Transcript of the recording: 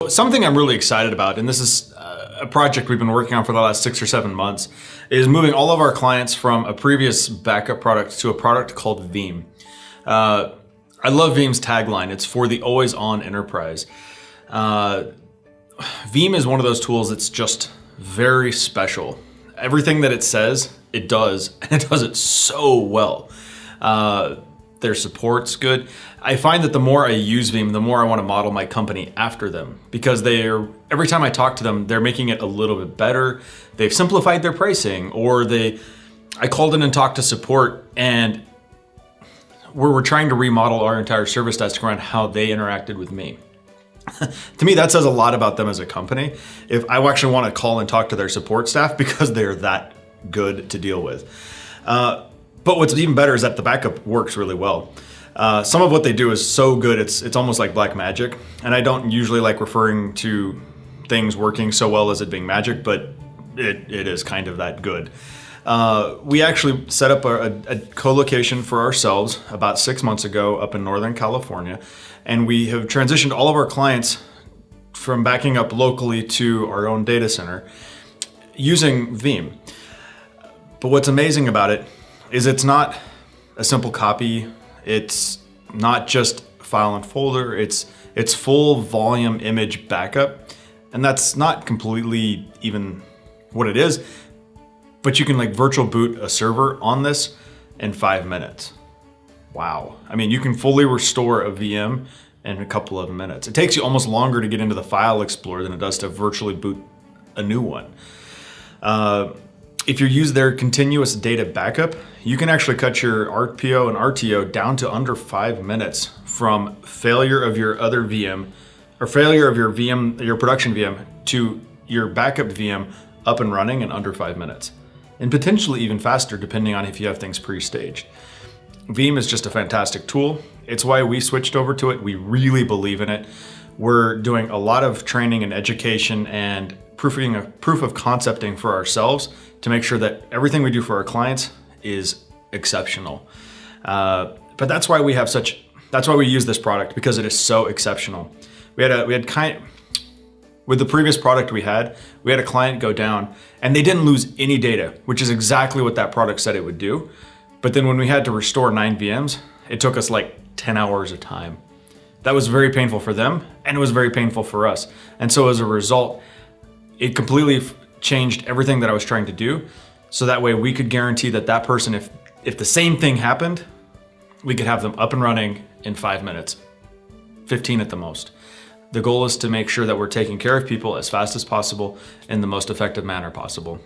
Something I'm really excited about, and this is a project we've been working on for the last 6 or 7 months, is moving all of our clients from a previous backup product to a product called Veeam. I love Veeam's tagline. It's for the always-on enterprise. Veeam is one of those tools that's just very special. Everything that it says, it does, and it does it so well. Their support's good. I find that the more I use Veeam, the more I want to model my company after them, because every time I talk to them, they're making it a little bit better. They've simplified their pricing, or I called in and talked to support, and we're trying to remodel our entire service desk around how they interacted with me. To me, that says a lot about them as a company. If I actually want to call and talk to their support staff because they're that good to deal with. But what's even better is that the backup works really well. Some of what they do is so good, it's almost like black magic. And I don't usually like referring to things working so well as it being magic, but it is kind of that good. We actually set up a co-location for ourselves about 6 months ago up in Northern California. And we have transitioned all of our clients from backing up locally to our own data center using Veeam. But what's amazing about it is it's not a simple copy. It's not just file and folder. It's full volume image backup. And that's not completely even what it is, but you can like virtual boot a server on this in 5 minutes. Wow. I mean, you can fully restore a VM in a couple of minutes. It takes you almost longer to get into the file explorer than it does to virtually boot a new one. If you use their continuous data backup, you can actually cut your RPO and RTO down to under 5 minutes from failure of your other VM or failure of your VM, your production VM, to your backup VM up and running in under 5 minutes. And potentially even faster depending on if you have things pre-staged. Veeam is just a fantastic tool. It's why we switched over to it. We really believe in it. We're doing a lot of training and education and proof of concepting for ourselves to make sure that everything we do for our clients is exceptional. But that's why we use this product, because it is so exceptional. With the previous product we had a client go down and they didn't lose any data, which is exactly what that product said it would do. But then when we had to restore 9 VMs, it took us like 10 hours of time. That was very painful for them, and it was very painful for us. And so as a result, it completely changed everything that I was trying to do. So that way we could guarantee that that person, if the same thing happened, we could have them up and running in 5 minutes, 15 at the most. The goal is to make sure that we're taking care of people as fast as possible in the most effective manner possible.